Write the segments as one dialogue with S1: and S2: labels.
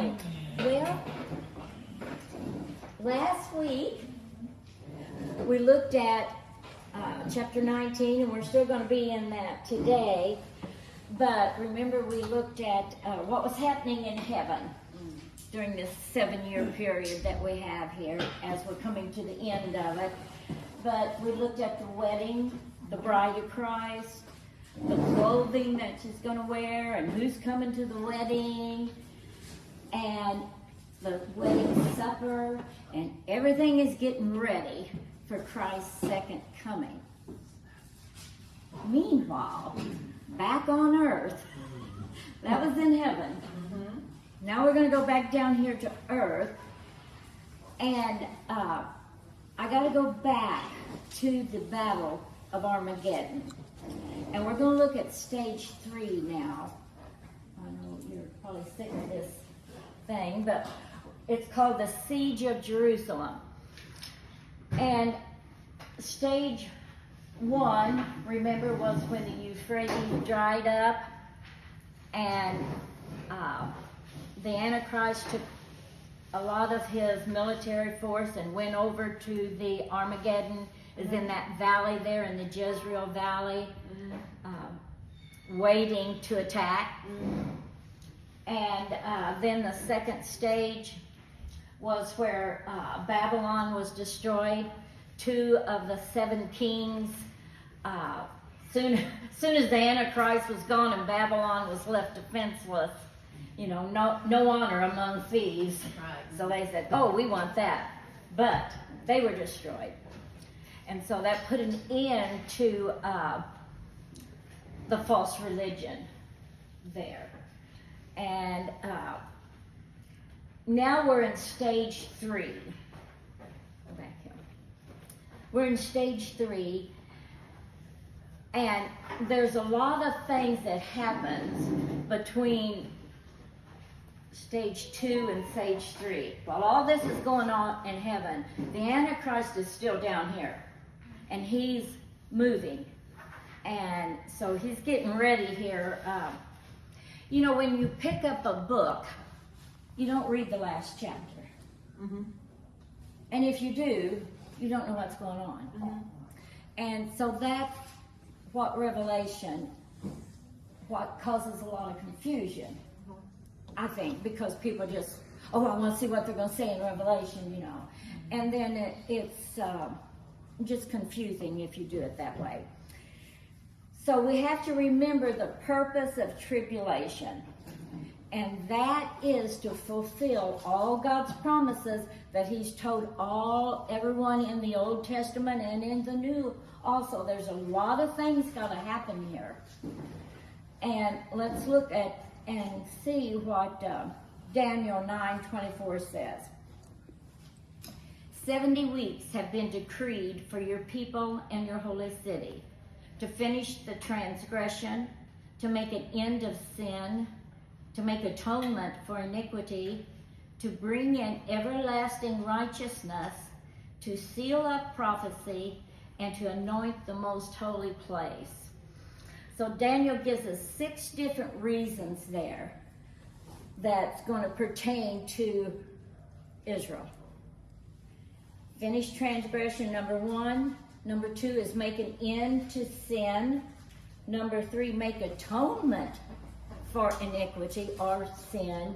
S1: right. Well, last week we looked at chapter 19, and we're still going to be in that today. But remember, we looked at what was happening in heaven during this 7-year period that we have here as we're coming to the end of it. But we looked at the wedding, the bride of Christ, the clothing that she's going to wear, and who's coming to the wedding, and the wedding supper, and everything is getting ready for Christ's second coming. Meanwhile, back on earth, that was in heaven. Now we're going to go back down here to earth, and I got to go back to the Battle of Armageddon. And we're going to look at stage 3 now. I know you're probably sick of this thing, but it's called the Siege of Jerusalem. And stage 1, remember, was when the Euphrates dried up, and the Antichrist took a lot of his military force and went over to the Armageddon, is in that valley there, in the Jezreel Valley, waiting to attack. And then the second stage was where Babylon was destroyed. 2 of the 7 kings, soon as the Antichrist was gone and Babylon was left defenseless, no honor among thieves.
S2: Right.
S1: So they said, oh, we want that. But they were destroyed. And so that put an end to the false religion there. And now we're in stage 3. Go back here. We're in stage 3. And there's a lot of things that happens between stage 2 and stage 3. While all this is going on in heaven, the Antichrist is still down here. And he's moving. And so he's getting ready here. When you pick up a book, you don't read the last chapter. And if you do, you don't know what's going on. And so that's what causes a lot of confusion, I think, because people just, I want to see what they're going to say in Revelation, And then it's just confusing if you do it that way. So we have to remember the purpose of tribulation. And that is to fulfill all God's promises that He's told everyone in the Old Testament and in the New also. There's a lot of things got to happen here. And let's look at and see what Daniel 9:24 says. 70 weeks have been decreed for your people and your holy city, to finish the transgression, to make an end of sin, to make atonement for iniquity, to bring in everlasting righteousness, to seal up prophecy, and to anoint the most holy place. So Daniel gives us 6 different reasons there that's going to pertain to Israel. Finish transgression, number 1. Number 2 is make an end to sin. Number 3, make atonement for iniquity or sin.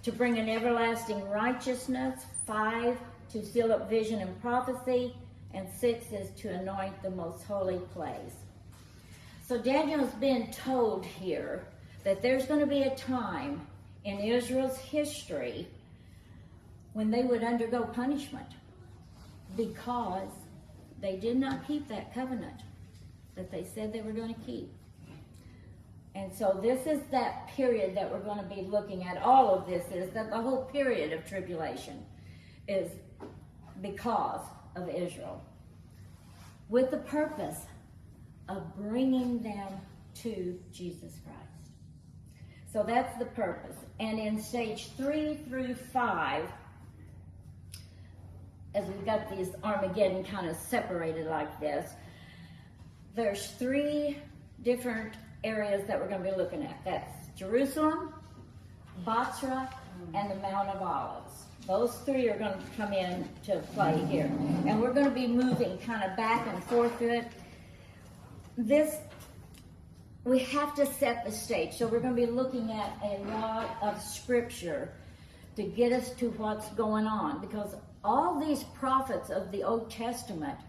S1: To bring an everlasting righteousness. 5, to seal up vision and prophecy. And 6 is to anoint the most holy place. So Daniel's been told here that there's going to be a time in Israel's history when they would undergo punishment because they did not keep that covenant that they said they were going to keep. And so this is that period that we're going to be looking at. All of this is that the whole period of tribulation is because of Israel, with the purpose of bringing them to Jesus Christ. So that's the purpose. And in stage 3 through 5, as we've got these Armageddon kind of separated like this, there's 3 different areas that we're going to be looking at. That's Jerusalem, Bozrah, and the Mount of Olives. Those three are going to come in to play here. And we're going to be moving kind of back and forth to it. We have to set the stage. So we're going to be looking at a lot of scripture to get us to what's going on. Because all these prophets of the Old Testament,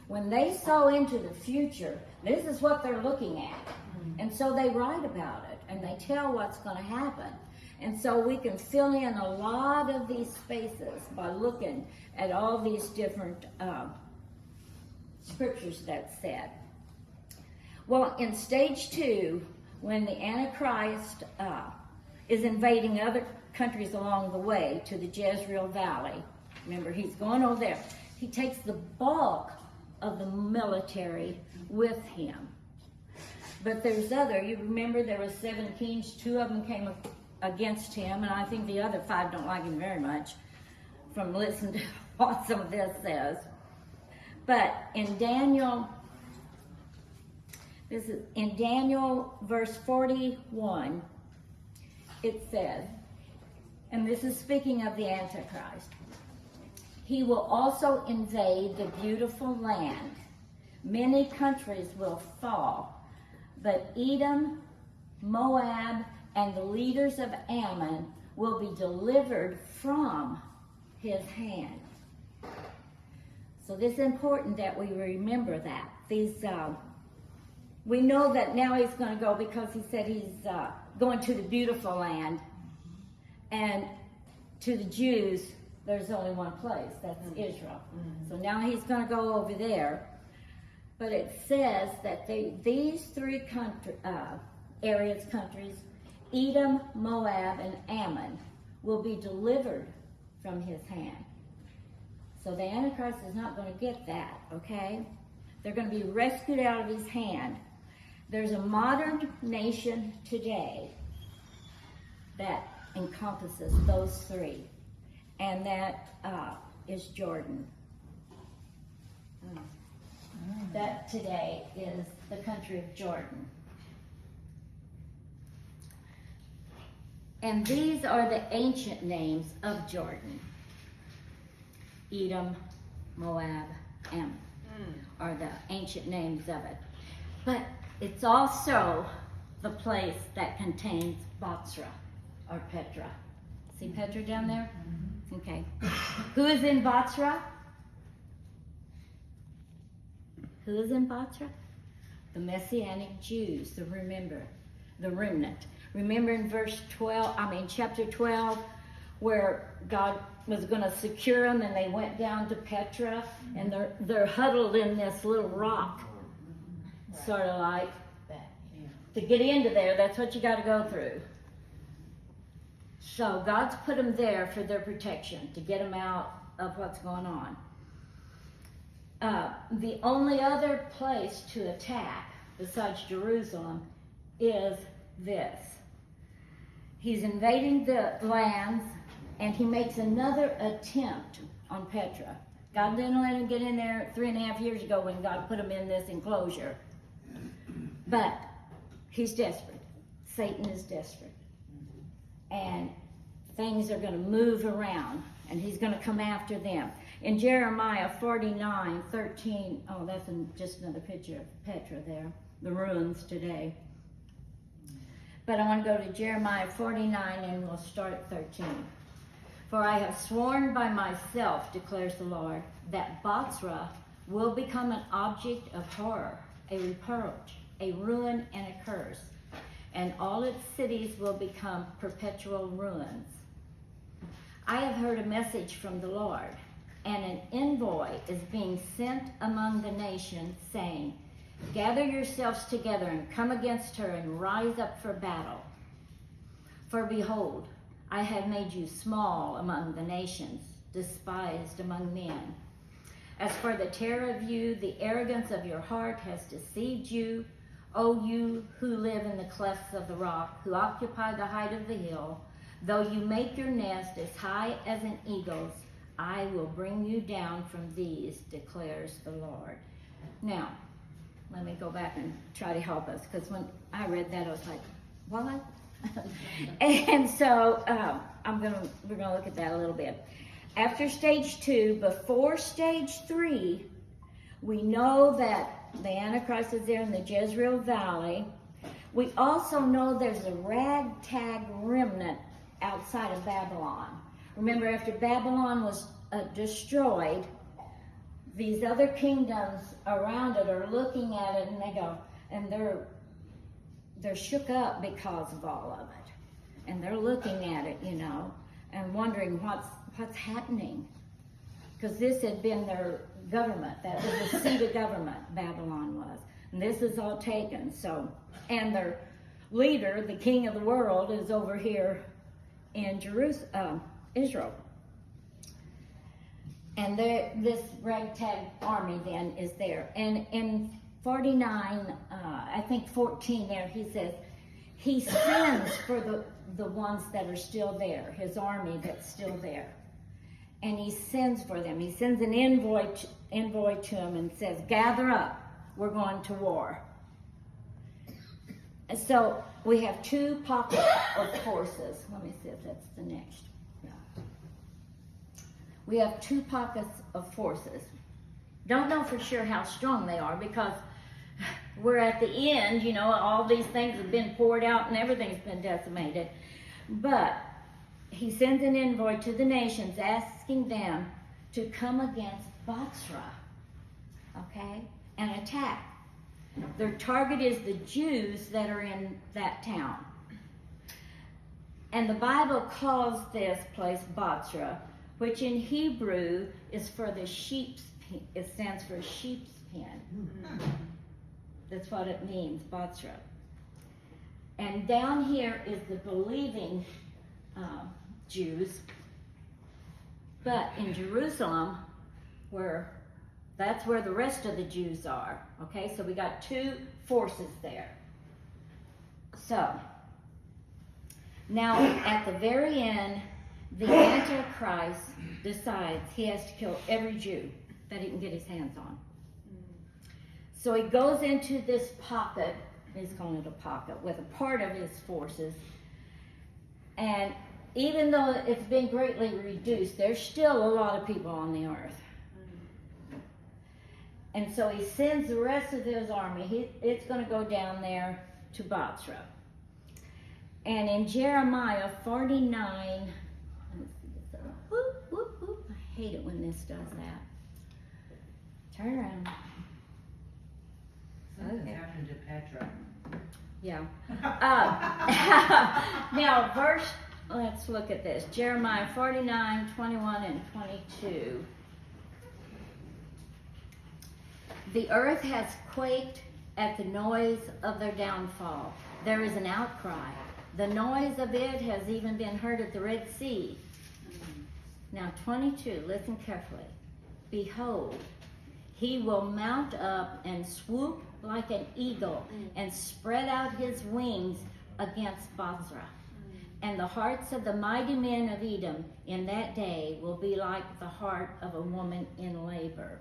S1: when they saw into the future, this is what they're looking at. And so they write about it and they tell what's going to happen. And so we can fill in a lot of these spaces by looking at all these different scriptures that's said. Well, in stage 2, when the Antichrist is invading other countries along the way to the Jezreel Valley, remember, he's going over there. He takes the bulk of the military with him. But there's you remember there were 7 kings, 2 of them came against him, and I think the other 5 don't like him very much from listening to what some of this says. But in Daniel verse 41, it says, and this is speaking of the Antichrist, he will also invade the beautiful land. Many countries will fall, but Edom, Moab, and the leaders of Ammon will be delivered from his hand. So this is important that we remember that. We know that now he's going to go because he said he's going to the beautiful land. And to the Jews, there's only one place, that's Israel. So now he's going to go over there. But it says that these 3 countries, Edom, Moab, and Ammon, will be delivered from his hand. So the Antichrist is not going to get that, okay? They're going to be rescued out of his hand. There's a modern nation today that encompasses those 3, and that is Jordan. That today is the country of Jordan. And these are the ancient names of Jordan. Edom, Moab, Ammon are the ancient names of it. But it's also the place that contains Bozrah or Petra. See Petra down there? Okay. Who is in Bozrah? Who is in Bozrah? The Messianic Jews, the remnant. Remember in chapter 12, where God was going to secure them, and they went down to Petra, and they're huddled in this little rock, sort of like to get into there. That's what you got to go through. So God's put them there for their protection, to get them out of what's going on. The only other place to attack besides Jerusalem is this. He's invading the lands, and he makes another attempt on Petra. God didn't let him get in there 3.5 years ago when God put him in this enclosure. But he's desperate. Satan is desperate. And things are going to move around, and he's going to come after them. In Jeremiah 49:13, that's just another picture of Petra there, the ruins today. But I want to go to Jeremiah 49, and we'll start at 13. For I have sworn by myself, declares the Lord, that Bozrah will become an object of horror, a reproach, a ruin, and a curse, and all its cities will become perpetual ruins. I have heard a message from the Lord, and an envoy is being sent among the nations, saying, gather yourselves together and come against her and rise up for battle. For behold, I have made you small among the nations, despised among men. As for the terror of you, the arrogance of your heart has deceived you, O you who live in the clefts of the rock, who occupy the height of the hill. Though you make your nest as high as an eagle's, I will bring you down from these, declares the Lord. Now, let me go back and try to help us, because when I read that, I was like, what? And so we're gonna look at that a little bit. After stage 2, before stage 3, we know that the Antichrist is there in the Jezreel Valley. We also know there's a ragtag remnant outside of Babylon. Remember, after Babylon was destroyed, these other kingdoms around it are looking at it and they go, and they're shook up because of all of it. And they're looking at it, and wondering what's happening. Because this had been their government. That was the seat of government, Babylon was. And this is all taken. So, and their leader, the king of the world, is over here in Israel. And this ragtag army then is there. And in 49, I think 14 there, he says, he sends for the ones that are still there, his army that's still there. And he sends for them. He sends an envoy to them and says, gather up, we're going to war. And so we have 2 pockets of forces. Let me see if that's the next. Yeah. We have 2 pockets of forces. Don't know for sure how strong they are because we're at the end, all these things have been poured out and everything's been decimated. But he sends an envoy to the nations asking them to come against Bozrah, okay, and attack. Their target is the Jews that are in that town. And the Bible calls this place Bozrah, which in Hebrew is for the sheep's pen. It stands for sheep's pen. That's what it means, Bozrah. And down here is the believing Jews. But in Jerusalem, that's where the rest of the Jews are. Okay, so we got 2 forces there. So, now at the very end, the Antichrist decides he has to kill every Jew that he can get his hands on. So he goes into this pocket, he's calling it a pocket, with a part of his forces. And even though it's been greatly reduced, there's still a lot of people on the earth. And so he sends the rest of his army. It's going to go down there to Bozrah. And in Jeremiah 49, let me see this. Whoop, whoop, whoop. I hate it when this does that. Turn around.
S2: Something happened to Petra.
S1: Yeah. Now, let's look at this. Jeremiah 49, 21, and 22. The earth has quaked at the noise of their downfall. There is an outcry. The noise of it has even been heard at the Red Sea. Now 22, listen carefully. Behold, he will mount up and swoop like an eagle and spread out his wings against Bozrah. And the hearts of the mighty men of Edom in that day will be like the heart of a woman in labor.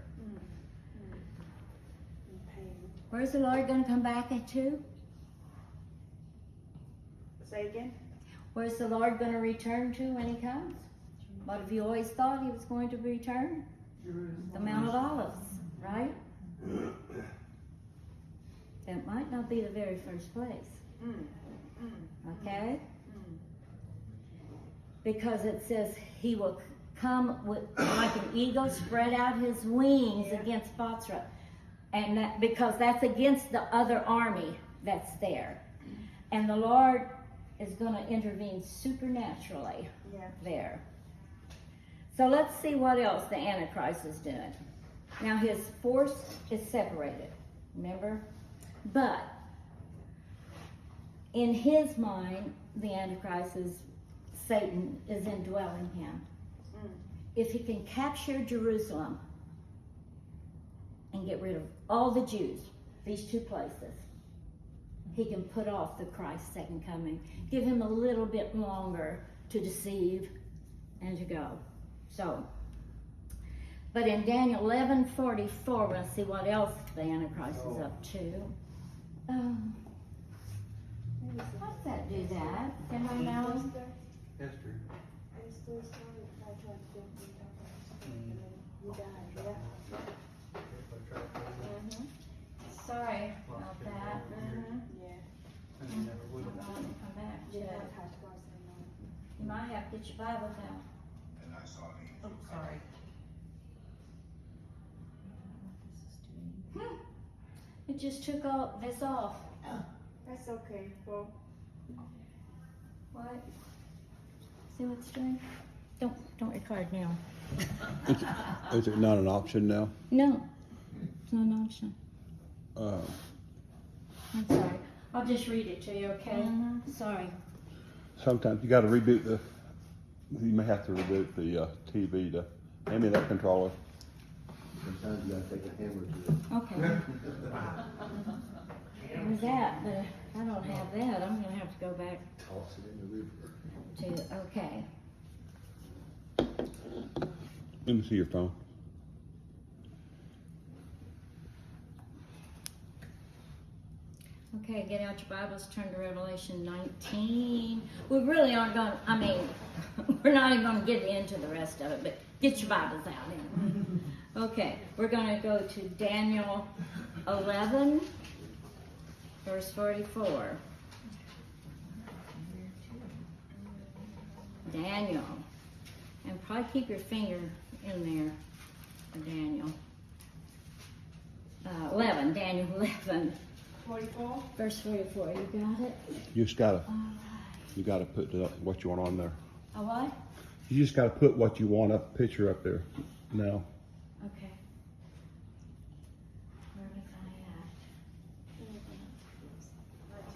S1: Where's the Lord going to come back to?
S3: Say again?
S1: Where's the Lord going to return to when he comes? What have you always thought he was going to return? The Mount of Olives, right? That might not be the very first place. Okay? Because it says he will come like an eagle, spread out his wings against Bozrah. And because that's against the other army that's there. And the Lord is going to intervene supernaturally there. So let's see what else the Antichrist is doing. Now his force is separated, remember? But in his mind, the Antichrist Satan is indwelling him. If he can capture Jerusalem and get rid of all the Jews, these 2 places, he can put off the Christ's second coming. Give him a little bit longer to deceive and to go. So, but in Daniel 11:44, we're going to see what else the Antichrist is up to. How's that do that? Anybody know?
S2: History.
S1: Sorry about that.
S2: And you never would
S1: I'm
S2: have.
S1: going to come back to it. You might have to get your Bible out.
S3: Oh, sorry.
S1: It just took all this off.
S4: That's okay. Well,
S1: What? See what's doing? Don't record now.
S5: Is it not an option now?
S1: No, it's not an option.
S5: Uh,
S1: I'm sorry. I'll just read it to you, okay? Sorry.
S5: Sometimes you gotta reboot you may have to reboot the TV to, hand me that controller.
S6: Sometimes you gotta take a hammer to it.
S1: Okay. There's that, but I don't have that. I'm gonna have to go back
S6: Toss it in the river.
S1: to, okay.
S5: Let me see your phone.
S1: Okay, get out your Bibles, turn to Revelation 19. We really aren't going to, we're not even going to get into the rest of it, but get your Bibles out then. Okay, we're going to go to Daniel 11, verse 44. Daniel. And probably keep your finger in there for Daniel. 11, Daniel 11.
S4: 44?
S1: Verse 44, you got it?
S5: You just gotta,
S1: All right.
S5: you gotta put what you want on there.
S1: A what?
S5: You just gotta put what you want up, picture up there now.
S1: Okay. Where was I at?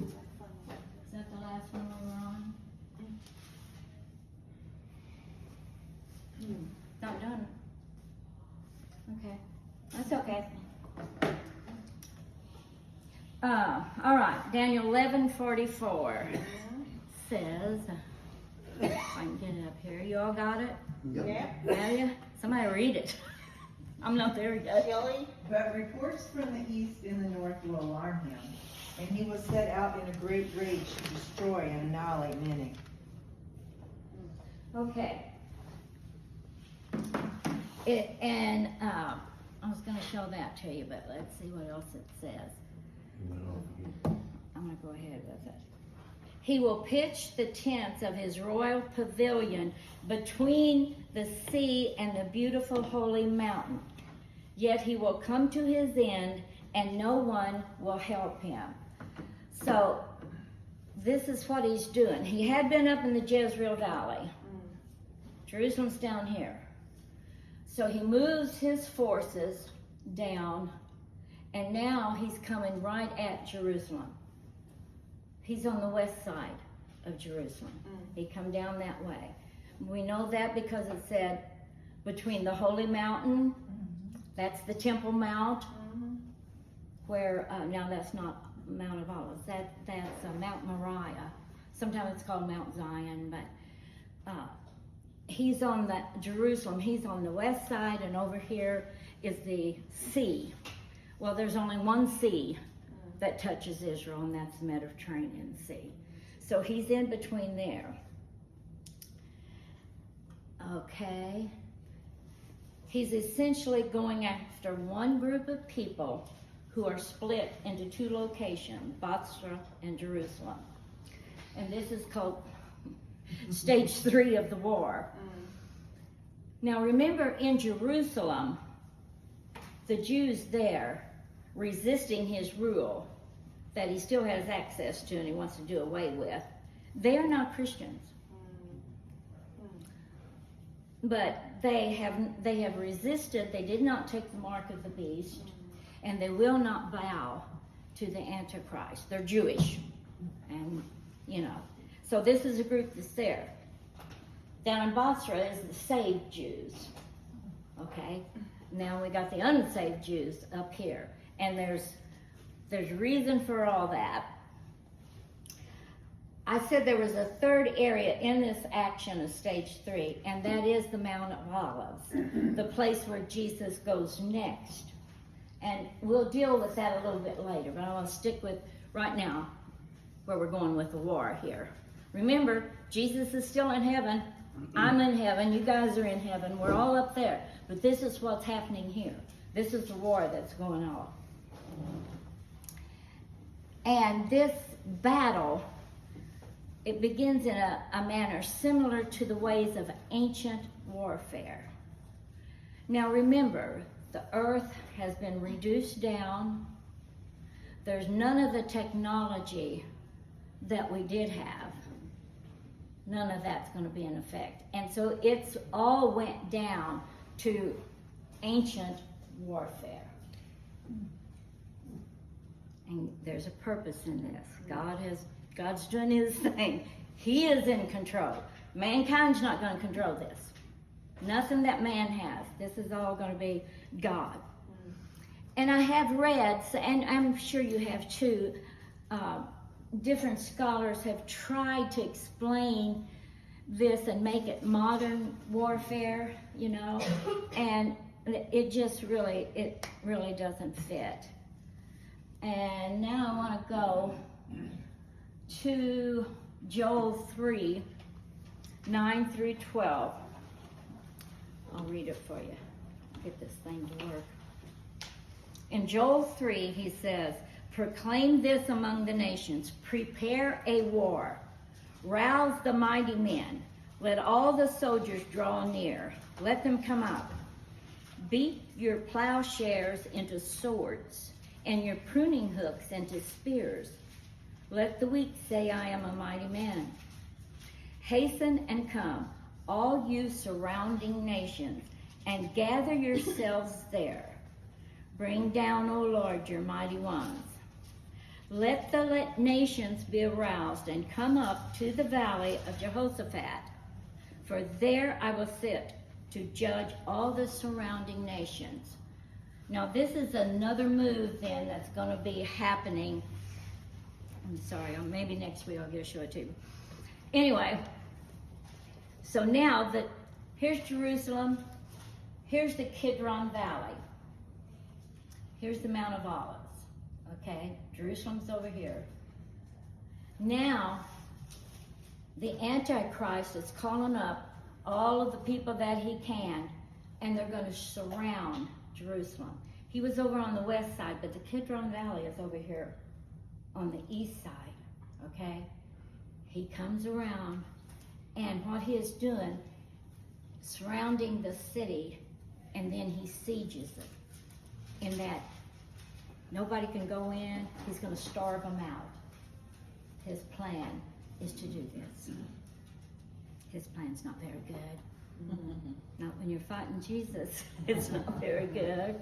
S1: Is that the last one we were on? Not done. Okay. That's okay. All right, Daniel 11:44 says, if I can get it up here. You all got it?
S4: Yeah.
S1: Have you? Somebody read it. I'm not there yet.
S4: Kelly?
S3: But reports from the east and the north will alarm him, and he will set out in a great rage to destroy and annihilate many.
S1: Okay. I was going to show that to you, but let's see what else it says. I'm going to go ahead with it. He will pitch the tents of his royal pavilion between the sea and the beautiful holy mountain. Yet he will come to his end, and no one will help him. So, this is what he's doing. He had been up in the Jezreel Valley. Jerusalem's down here. So he moves his forces down, and now he's coming right at Jerusalem. He's on the west side of Jerusalem. He come down that way. We know that because it said between the holy mountain, that's the Temple Mount, where, now that's not Mount of Olives, that's Mount Moriah. Sometimes it's called Mount Zion, but he's on the Jerusalem, he's on the west side, and over here is the sea. Well, there's only one sea that touches Israel, and that's the Mediterranean Sea. So he's in between there. Okay. He's essentially going after one group of people who are split into two locations, Bosra and Jerusalem. And this is called stage 3 of the war. Now remember, in Jerusalem, the Jews there resisting his rule that he still has access to and he wants to do away with, they are not Christians. But they have resisted. They did not take the mark of the beast, and they will not bow to the Antichrist. They're Jewish, and so this is a group that's there. Down in Bosra is the saved Jews. Okay, now we got the unsaved Jews up here, and there's reason for all that. I said there was a third area in this action of stage 3, and that is the Mount of Olives, the place where Jesus goes next. And we'll deal with that a little bit later, but I want to stick with right now. where we're going with the war here. Remember, Jesus is still in heaven. I'm in heaven. You guys are in heaven. We're all up there. But this is what's happening here. This is the war that's going on. And this battle, it begins in a manner similar to the ways of ancient warfare. Now remember, the earth has been reduced down. There's none of the technology that we did have. None of that's going to be in effect. And so it's all went down to ancient warfare. And there's a purpose in this. God's doing his thing. He is in control. Mankind's not going to control this. Nothing that man has. This is all going to be God. And I have read, and I'm sure you have too, different scholars have tried to explain this and make it modern warfare, you know, and it just really doesn't fit. And now I want to go to Joel 3, 9 through 12. I'll read it for you. Get this thing to work. In Joel 3, he says, "Proclaim this among the nations, prepare a war, rouse the mighty men, let all the soldiers draw near, let them come up. Beat your plowshares into swords, and your pruning hooks into spears. Let the weak say, I am a mighty man. Hasten and come, all you surrounding nations, and gather yourselves there. Bring down, O Lord, your mighty ones. Let the nations be aroused and come up to the valley of Jehoshaphat, for there I will sit to judge all the surrounding nations." Now this is another move then that's going to be happening. I'm sorry, maybe next week I'll get to show it to you. Anyway, so now here's Jerusalem, here's the Kidron Valley, here's the Mount of Olives, okay? Jerusalem's over here. Now, the Antichrist is calling up all of the people that he can, and they're going to surround Jerusalem. He was over on the west side, but the Kidron Valley is over here on the east side, okay? He comes around, and what he is doing, surrounding the city, and then he sieges it, in that nobody can go in. He's going to starve them out. His plan is to do this. His plan's not very good. Not when you're fighting Jesus. It's not very good.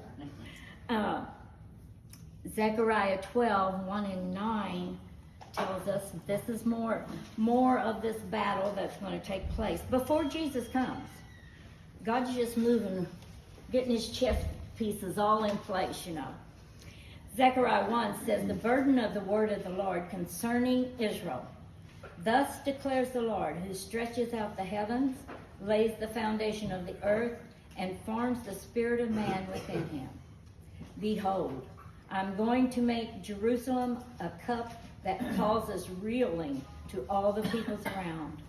S1: Zechariah 12, 1 and 9 tells us this is more of this battle that's going to take place before Jesus comes. God's just moving, getting his chess pieces all in place, you know. Zechariah 1 says, "The burden of the word of the Lord concerning Israel. Thus declares the Lord, who stretches out the heavens, lays the foundation of the earth, and forms the spirit of man within him. Behold, I'm going to make Jerusalem a cup that causes reeling to all the peoples around.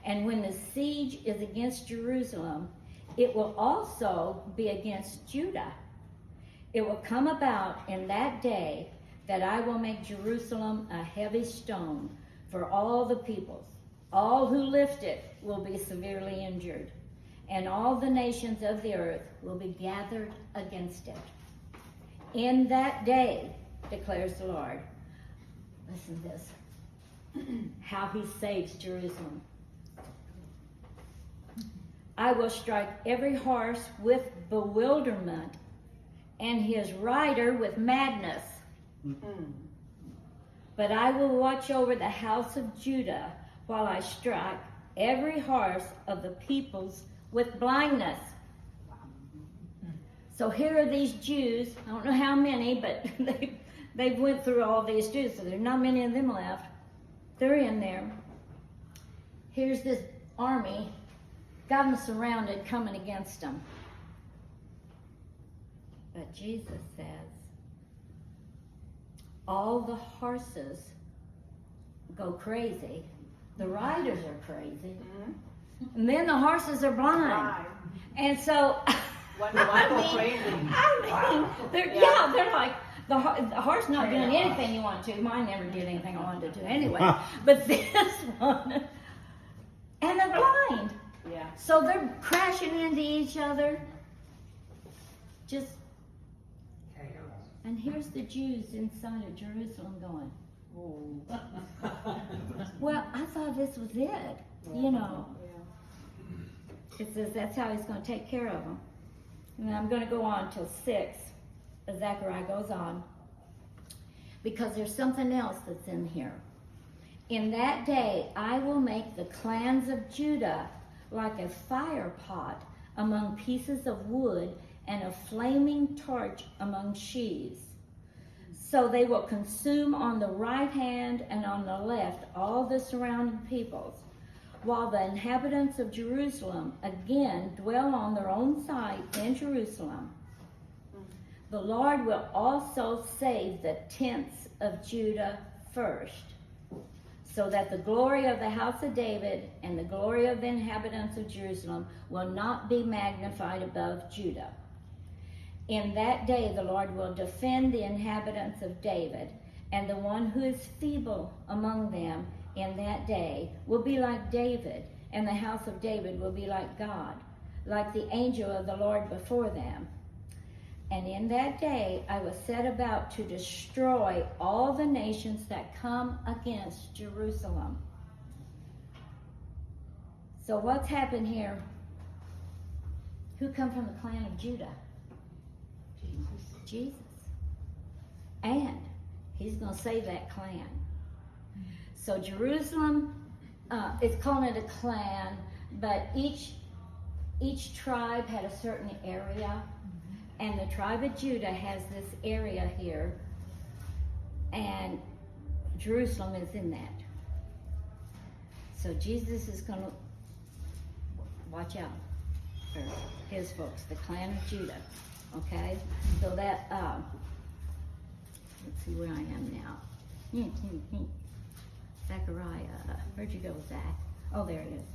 S1: And when the siege is against Jerusalem, it will also be against Judah. It will come about in that day that I will make Jerusalem a heavy stone for all the peoples. All who lift it will be severely injured, and all the nations of the earth will be gathered against it. In that day, declares the Lord." Listen to this. How he saves Jerusalem. "I will strike every horse with bewilderment, and his rider with madness. But I will watch over the house of Judah while I strike every horse of the peoples with blindness." So here are these Jews. I don't know how many, but they went through all these Jews, so there's not many of them left. They're in there. Here's this army, got them surrounded, coming against them. But Jesus says, all the horses go crazy. The riders are crazy. And then the horses are blind.
S4: Right.
S1: And so,
S4: One go crazy.
S1: they're like, the horse not doing anything you want to. Mine never did anything I wanted to do anyway. But this one, and they're blind.
S4: Yeah.
S1: So they're crashing into each other. Just, and here's the Jews inside of Jerusalem going, well, I thought this was it, you know. It says that's how he's going to take care of them. And I'm going to go on till 6, as Zechariah goes on, because there's something else that's in here. In that day, I will make the clans of Judah like a fire pot among pieces of wood and a flaming torch among sheaves. So they will consume on the right hand and on the left all the surrounding peoples, while the inhabitants of Jerusalem again dwell on their own side in Jerusalem. The Lord will also save the tents of Judah first, so that the glory of the house of David and the glory of the inhabitants of Jerusalem will not be magnified above Judah. In that day the Lord will defend the inhabitants of David, and the one who is feeble among them in that day will be like David, and the house of David will be like God, like the angel of the Lord before them. And in that day I will set about to destroy all the nations that come against Jerusalem. So what's happened here? Who come from the clan of Judah? Jesus. And he's going to save that clan. So Jerusalem, it's calling it a clan, but each tribe had a certain area, and the tribe of Judah has this area here, and Jerusalem is in that. So Jesus is going to watch out for his folks, the clan of Judah. Okay, so that, let's see where I am now. Zechariah, where'd you go, Zach? Oh, there it is.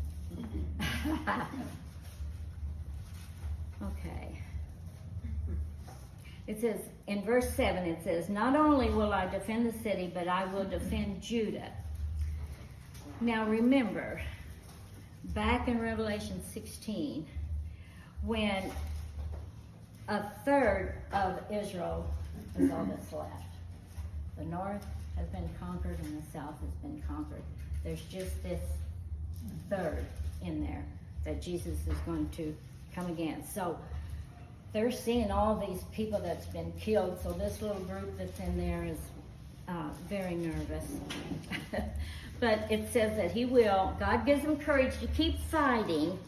S1: Okay. It says, in verse 7, it says, not only will I defend the city, but I will defend Judah. Now remember, back in Revelation 16, when a third of Israel is all that's left. The north has been conquered and the south has been conquered. There's just this third in there that Jesus is going to come against. So they're seeing all these people that's been killed. So this little group that's in there is very nervous. But it says that God gives them courage to keep fighting,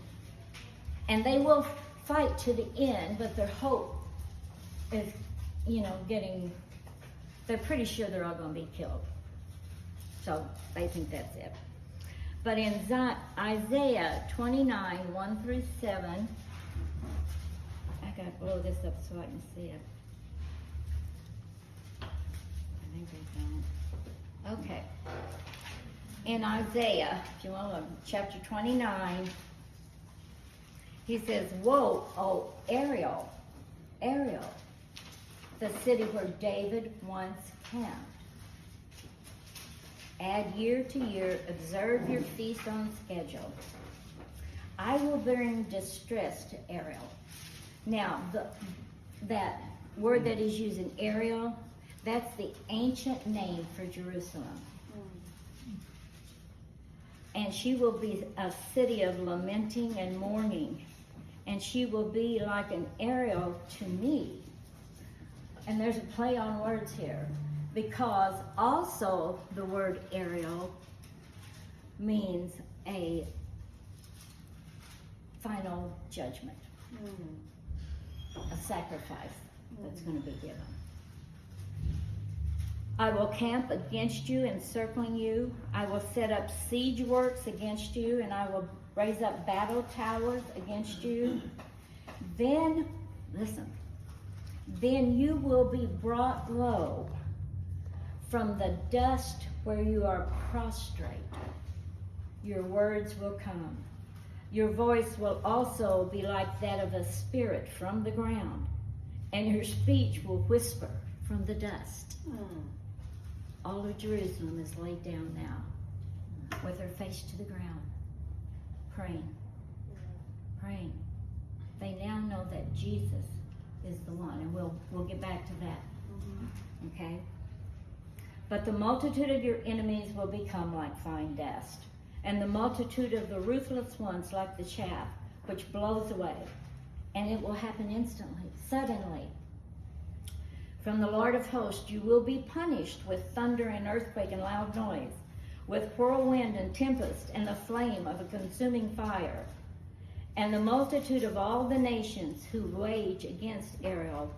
S1: and they will fight to the end, but their hope is, they're pretty sure they're all going to be killed. So they think that's it. But in Isaiah 29, 1 through 7, I got to blow this up so I can see it. I think I don't. Okay. In Isaiah, if you want to look, chapter 29, he says, woe, O Ariel, the city where David once camped. Add year to year, observe your feast on schedule. I will bring distress to Ariel. Now, that word that he's using, Ariel, that's the ancient name for Jerusalem. And she will be a city of lamenting and mourning. And she will be like an Ariel to me. And there's a play on words here, because also the word Ariel means a final judgment, a sacrifice that's going to be given. I will camp against you, encircling you. I will set up siege works against you, and I will raise up battle towers against you. Then, listen, then you will be brought low, From the dust where you are prostrate, your words will come. Your voice will also be like that of a spirit from the ground, and your speech will whisper from the dust. All of Jerusalem is laid down now, with her face to the ground, praying. They now know that Jesus is the one, and we'll get back to that. Okay? But the multitude of your enemies will become like fine dust, and the multitude of the ruthless ones like the chaff, which blows away. And it will happen instantly, suddenly. From the Lord of hosts you will be punished with thunder and earthquake and loud noise, with whirlwind and tempest and the flame of a consuming fire. And the multitude of all the nations who wage against Ariel,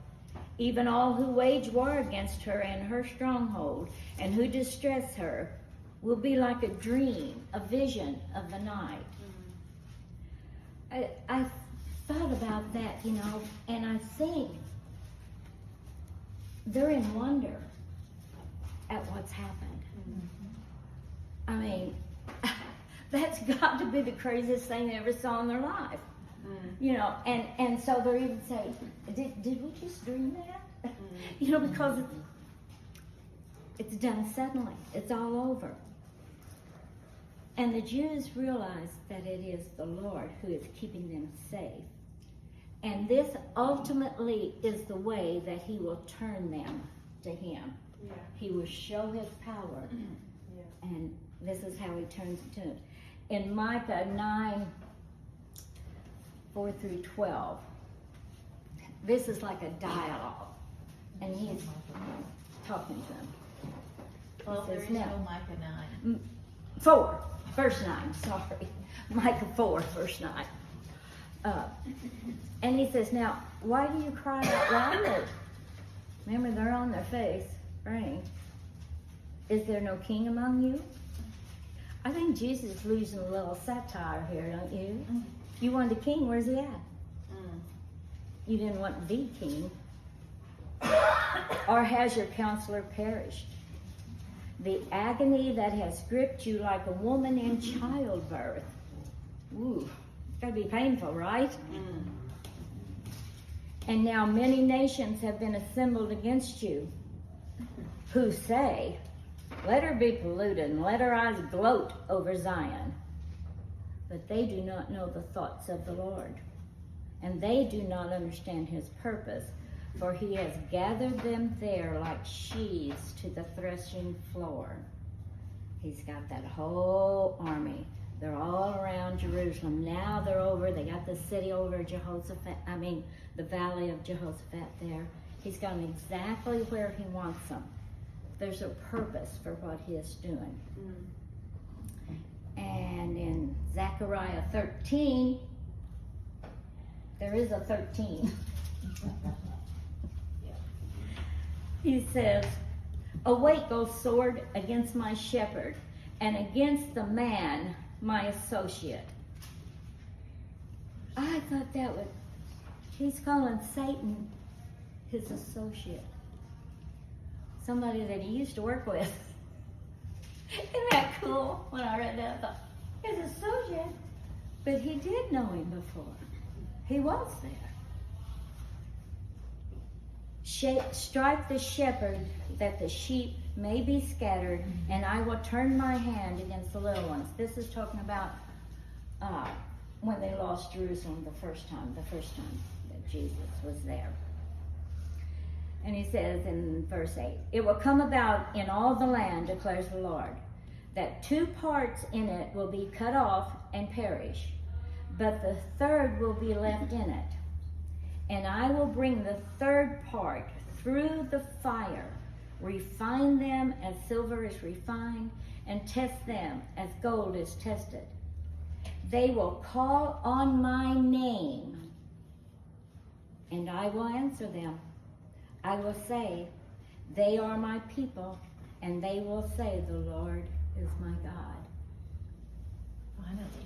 S1: even all who wage war against her and her stronghold, and who distress her, will be like a dream, a vision of the night. I thought about that, and I think they're in wonder at what's happened. I mean, that's got to be the craziest thing they ever saw in their life. And so they're even saying, did we just dream that? Because it's done suddenly. It's all over. And the Jews realize that it is the Lord who is keeping them safe. And this ultimately is the way that he will turn them to him. Yeah. He will show his power. Yeah. And this is how he turns it to him. In Micah 9, 4 through 12, this is like a dialogue. And he's talking to them.
S4: Well, there is no Micah 9.
S1: 4, verse 9, sorry. Micah 4, verse 9. And he says, now, why do you cry out loudly? Remember, they're on their face, praying. Is there no king among you? I think Jesus is losing a little satire here, don't you? You wanted a king, where's he at? You didn't want the king. Or has your counselor perished? The agony that has gripped you like a woman in childbirth. Ooh, it's gotta be painful, right? And now many nations have been assembled against you, who say, let her be polluted and let her eyes gloat over Zion. But they do not know the thoughts of the Lord, and they do not understand his purpose, for he has gathered them there like sheaves to the threshing floor. He's got that whole army. They're all around Jerusalem. Now they're over, they got the city over Jehoshaphat, the valley of Jehoshaphat there. He's got them exactly where he wants them. There's a purpose for what he is doing. And in Zechariah 13, there is a 13. He says, awake, O sword, against my shepherd, and against the man, my associate. I thought that would, he's calling Satan his associate. Somebody that he used to work with. Isn't that cool? When I read that, I thought, his associate. But he did know him before. He was there. Strike the shepherd that the sheep may be scattered, and I will turn my hand against the little ones. This is talking about when they lost Jerusalem the first time that Jesus was there. And he says in verse 8, it will come about in all the land, declares the Lord, that 2 parts in it will be cut off and perish, but the third will be left in it. And I will bring the third part through the fire, refine them as silver is refined, and test them as gold is tested. They will call on my name, and I will answer them. I will say, they are my people, and they will say, the Lord is my God.
S4: Finally.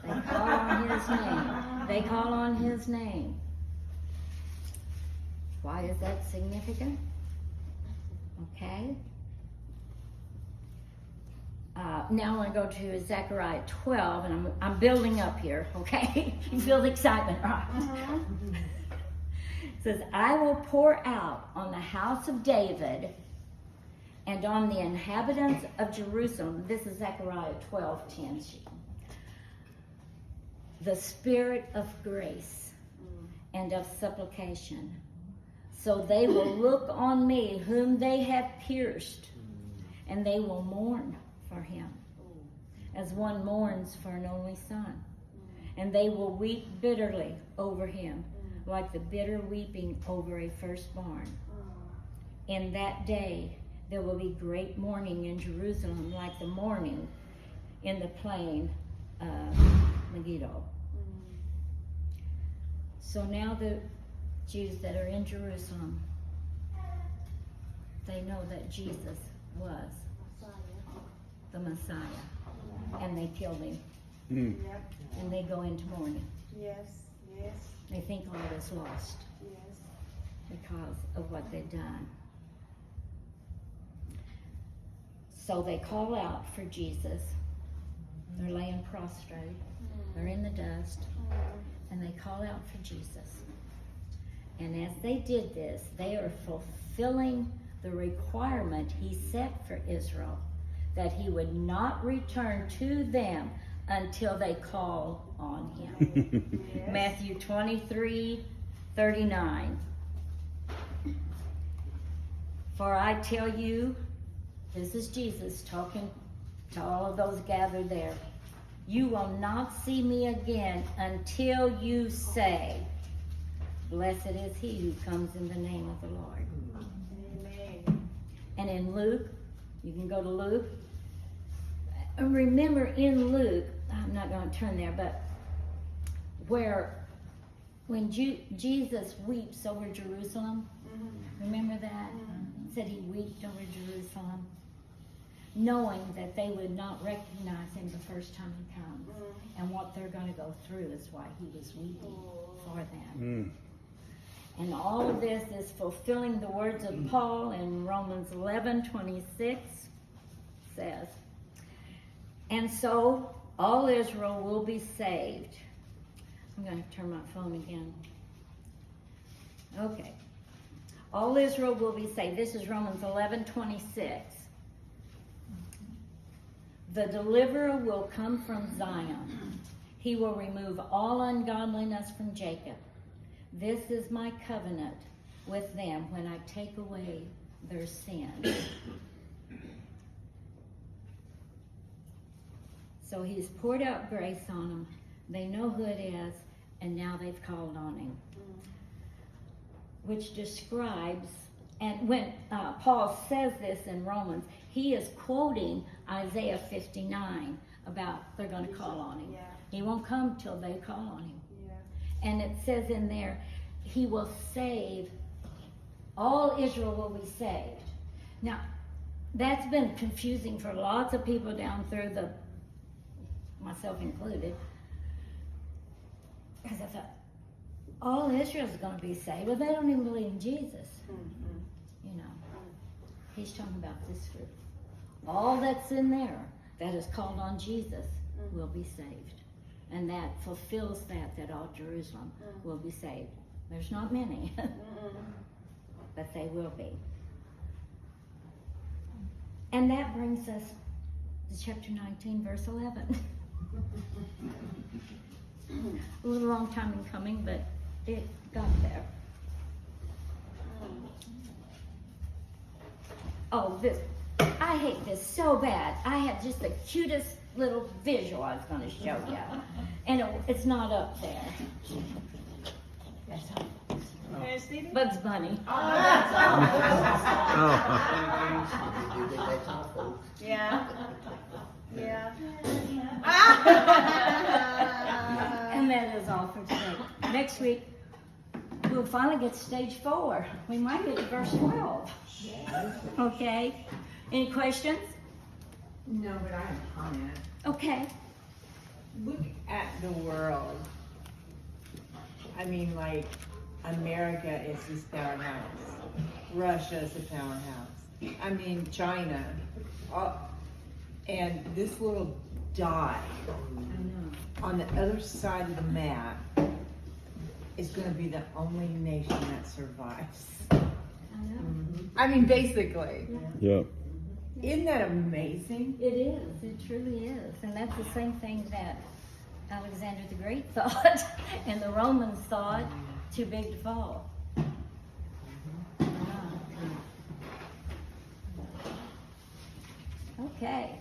S1: They call on his name. They call on his name. Why is that significant? Okay. Now I want to go to Zechariah 12, and I'm building up here, okay? You feel the excitement, right? It says, I will pour out on the house of David and on the inhabitants of Jerusalem. This is Zechariah 12:10. The spirit of grace and of supplication. So they will look on me whom they have pierced, and they will mourn for him, as one mourns for an only son. And they will weep bitterly over him, like the bitter weeping over a firstborn. In that day there will be great mourning in Jerusalem, like the mourning in the plain of Megiddo. So now the Jews that are in Jerusalem, they know that Jesus was the Messiah, and they killed him,
S4: Yep.
S1: and they go into mourning.
S4: Yes. Yes.
S1: They think all is lost
S4: Yes.
S1: because of what they've done. So they call out for Jesus. They're laying prostrate. They're in the dust, and they call out for Jesus. And as they did this, they are fulfilling the requirement he set for Israel, that he would not return to them until they call on him.
S4: Yes.
S1: Matthew 23:39. For I tell you, this is Jesus talking to all of those gathered there, you will not see me again until you say, blessed is he who comes in the name of the Lord.
S4: Amen.
S1: And in Luke, you can go to Luke. Remember in Luke, I'm not going to turn there, but when Jesus weeps over Jerusalem, remember that? It said he wept over Jerusalem, knowing that they would not recognize him the first time he comes. And what they're going to go through is why he was weeping for them. And all of this is fulfilling the words of Paul in Romans 11:26 says, and so all Israel will be saved. I'm going to turn my phone again. Okay. All Israel will be saved. This is Romans 11:26. The deliverer will come from Zion. He will remove all ungodliness from Jacob. This is my covenant with them when I take away their sins. So he's poured out grace on them. They know who it is, and now they've called on him. Which describes, and when Paul says this in Romans, he is quoting Isaiah 59 about they're going to call on him.
S4: Yeah.
S1: He won't come till they call on him.
S4: Yeah.
S1: And it says in there, he will save, all Israel will be saved. Now, that's been confusing for lots of people down through myself included, because I thought, all Israel's going to be saved. Well, they don't even believe in Jesus. You know, he's talking about this group. All that's in there that is called on Jesus will be saved. And that fulfills that all Jerusalem will be saved. There's not many, but they will be. And that brings us to chapter 19, verse 11. A little long time in coming, but it got there. Oh, I hate this so bad. I had just the cutest little visual I was going to show you. And it's not up there.
S4: Hey, Stevie?
S1: Bugs Bunny.
S4: Yeah. Yeah.
S1: And that is all for today. Next week, we'll finally get to stage 4. We might get to verse 12. Okay? Any questions?
S3: No, but I have a comment.
S1: Okay.
S3: Look at the world. I mean, like, America is this powerhouse. Russia is a powerhouse. I mean, China. And this little dot on the other side of the map is gonna be the only nation that survives. I mean, basically.
S5: Yeah.
S3: Isn't that amazing?
S1: It is, it truly is. And that's the same thing that Alexander the Great thought and the Romans thought, too big to fall. Okay.